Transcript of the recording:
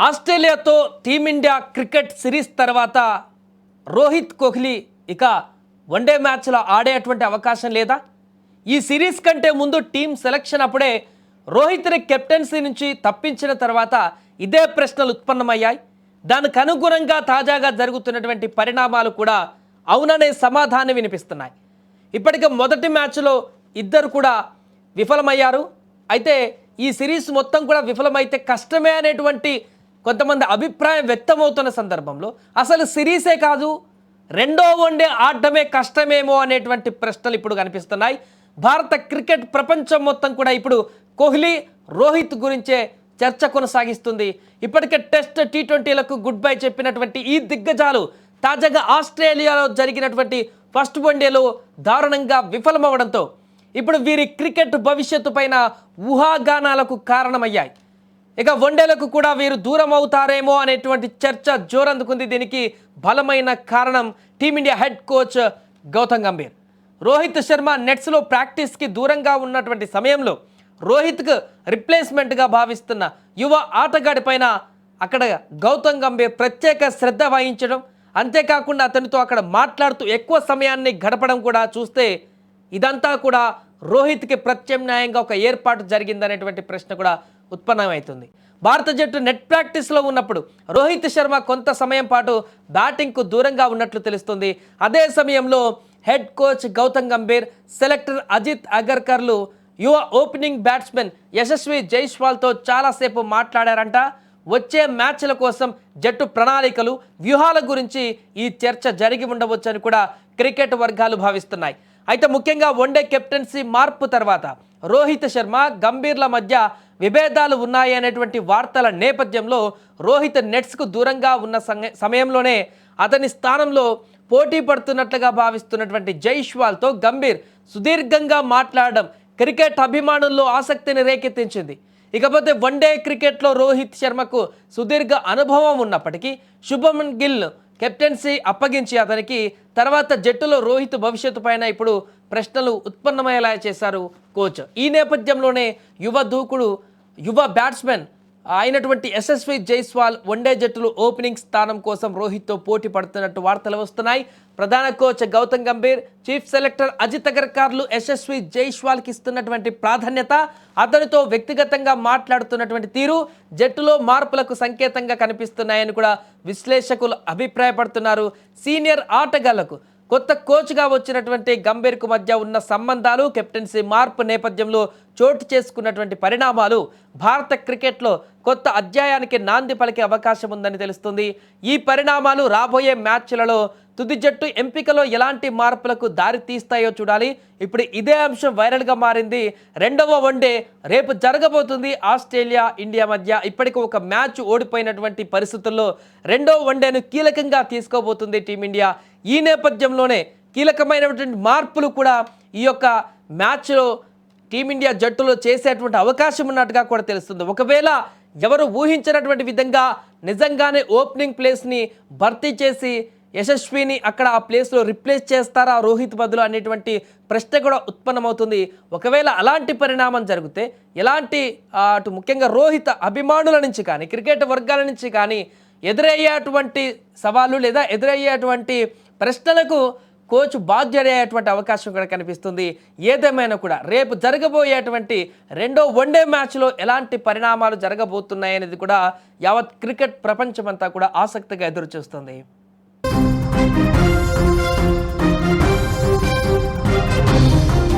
ఆస్ట్రేలియాతో team India cricket series తర్వాత రోహిత్ కోహ్లీ ఇక one day మ్యాచ్లో ఆడేటువంటి అవకాశం లేదా? ఈ సిరీస్ కంటే ముందు టీం సెలక్షన్ అప్పుడే రోహిత్ని కెప్టెన్సీ నుంచి తప్పించిన తర్వాత ఇదే ప్రశ్నలు ఉత్పన్నమయ్యాయి. దానికి అనుగుణంగా తాజాగా జరుగుతున్నటువంటి పరిణామాలు కూడా అవుననే సమాధానం వినిపిస్తున్నాయి. ఇప్పటికే మొదటి మ్యాచ్లో ఇద్దరు కూడా విఫలమయ్యారు. అయితే ఈ సిరీస్ మొత్తం కూడా విఫలమైతే కష్టమే అనేటువంటి కొంతమంది అభిప్రాయం వ్యక్తమవుతున్న సందర్భంలో అసలు సిరీసే కాదు రెండో వన్డే ఆడటమే కష్టమేమో అనేటువంటి ప్రశ్నలు ఇప్పుడు కనిపిస్తున్నాయి. భారత క్రికెట్ ప్రపంచం మొత్తం కూడా ఇప్పుడు కోహ్లీ రోహిత్ గురించే చర్చ కొనసాగిస్తుంది. ఇప్పటికే టెస్ట్ టీ20లకు గుడ్ బై చెప్పినటువంటి ఈ దిగ్గజాలు తాజాగా ఆస్ట్రేలియాలో జరిగినటువంటి ఫస్ట్ వన్డేలో దారుణంగా విఫలమవడంతో ఇప్పుడు వీరి క్రికెట్ భవిష్యత్తు పైన ఊహాగానాలకు కారణమయ్యాయి. ఇక వన్డేలకు కూడా వీరు దూరం అవుతారేమో అనేటువంటి చర్చ జోరందుకుంది. దీనికి బలమైన కారణం team India head coach Gautam Gambhir. Rohit Sharma నెట్స్లో ప్రాక్టీస్కి దూరంగా ఉన్నటువంటి సమయంలో రోహిత్కు రిప్లేస్మెంట్గా భావిస్తున్న యువ ఆటగాడి పైన అక్కడ గౌతమ్ గంభీర్ ప్రత్యేక శ్రద్ధ వహించడం, అంతేకాకుండా అతనితో అక్కడ మాట్లాడుతూ ఎక్కువ సమయాన్ని గడపడం కూడా చూస్తే ఇదంతా కూడా రోహిత్కి ప్రత్యామ్నాయంగా ఒక ఏర్పాటు జరిగిందనేటువంటి ప్రశ్న కూడా ఉత్పన్నమవుతుంది. భారత జట్టు నెట్ ప్రాక్టీస్లో ఉన్నప్పుడు రోహిత్ శర్మ కొంత సమయం పాటు బ్యాటింగ్కు దూరంగా ఉన్నట్లు తెలుస్తుంది. అదే సమయంలో head coach Gautam Gambhir, selector Ajit అగర్కర్లు యువ ఓపెనింగ్ బ్యాట్స్మెన్ యశస్వి జైస్వాల్తో చాలాసేపు మాట్లాడారంట. వచ్చే మ్యాచ్ల కోసం జట్టు ప్రణాళికలు, వ్యూహాల గురించి ఈ చర్చ జరిగి ఉండవచ్చని కూడా క్రికెట్ వర్గాలు భావిస్తున్నాయి. అయితే ముఖ్యంగా వన్డే కెప్టెన్సీ మార్పు తర్వాత రోహిత్ శర్మ, గంభీర్ల మధ్య విభేదాలు ఉన్నాయి అనేటువంటి వార్తల నేపథ్యంలో రోహిత్ నెట్స్కు దూరంగా ఉన్న సమయంలోనే అతని స్థానంలో పోటీ పడుతున్నట్లుగా భావిస్తున్నటువంటి జైస్వాల్తో గంభీర్ సుదీర్ఘంగా మాట్లాడడం క్రికెట్ అభిమానుల్లో ఆసక్తిని రేకెత్తించింది. ఇకపోతే వన్డే క్రికెట్లో రోహిత్ శర్మకు సుదీర్ఘ అనుభవం ఉన్నప్పటికీ శుభమన్ గిల్ కెప్టెన్సీ అప్పగించి అతనికి తర్వాత జట్టులో రోహిత్ భవిష్యత్తు పైన ఇప్పుడు ప్రశ్నలు ఉత్పన్నమయ్యేలా చేశారు కోచ్. ఈ నేపథ్యంలోనే యువ బ్యాట్స్మెన్ అయినటువంటి యశస్వి జైస్వాల్ వన్డే జట్టులో ఓపెనింగ్ స్థానం కోసం రోహిత్తో పోటీ పడుతున్నట్టు వార్తలు వస్తున్నాయి. ప్రధాన coach Gautam Gambhir, chief selector Ajit అగర్కర్లు యశస్వి జైస్వాల్కి ఇస్తున్నటువంటి ప్రాధాన్యత, అతనితో వ్యక్తిగతంగా మాట్లాడుతున్నటువంటి తీరు జట్టులో మార్పులకు సంకేతంగా కనిపిస్తున్నాయని కూడా విశ్లేషకులు అభిప్రాయపడుతున్నారు. సీనియర్ ఆటగాళ్లకు కొత్త కోచ్గా వచ్చినటువంటి గంభీర్కు మధ్య ఉన్న సంబంధాలు, కెప్టెన్సీ మార్పు నేపథ్యంలో చోటు చేసుకున్నటువంటి పరిణామాలు భారత క్రికెట్లో కొత్త అధ్యాయానికి నాంది పలికే అవకాశం ఉందని తెలుస్తుంది. ఈ పరిణామాలు రాబోయే మ్యాచ్లలో తుది జట్టు ఎంపికలో ఎలాంటి మార్పులకు దారి తీస్తాయో చూడాలి. ఇప్పుడు ఇదే అంశం వైరల్గా మారింది. రెండవ వన్డే రేపు జరగబోతుంది ఆస్ట్రేలియా ఇండియా మధ్య. ఇప్పటికీ ఒక మ్యాచ్ ఓడిపోయినటువంటి పరిస్థితుల్లో రెండవ వన్డేను కీలకంగా తీసుకోబోతుంది టీమిండియా. ఈ నేపథ్యంలోనే కీలకమైనటువంటి మార్పులు కూడా ఈ యొక్క మ్యాచ్లో టీమిండియా జట్టులో చేసేటువంటి అవకాశం ఉన్నట్టుగా కూడా తెలుస్తుంది. ఒకవేళ ఎవరు ఊహించినటువంటి విధంగా నిజంగానే ఓపెనింగ్ ప్లేస్ని భర్తీ చేసి యశస్విని అక్కడ ఆ ప్లేస్లో రిప్లేస్ చేస్తారా రోహిత్ బదులు అనేటువంటి ప్రశ్న కూడా ఉత్పన్నమవుతుంది. ఒకవేళ అలాంటి పరిణామం జరిగితే ఎలాంటి అటు ముఖ్యంగా రోహిత్ అభిమానుల నుంచి కానీ క్రికెట్ వర్గాల నుంచి కానీ ఎదురయ్యేటువంటి సవాళ్ళు లేదా ఎదురయ్యేటువంటి ప్రశ్నలకు కోచ్ బాధ్యుడయ్యేటువంటి అవకాశం కూడా కనిపిస్తుంది. ఏదేమైనా కూడా రేపు జరగబోయేటువంటి రెండో వన్డే మ్యాచ్లో ఎలాంటి పరిణామాలు జరగబోతున్నాయనేది కూడా యావత్ క్రికెట్ ప్రపంచమంతా కూడా ఆసక్తిగా ఎదురు చూస్తుంది.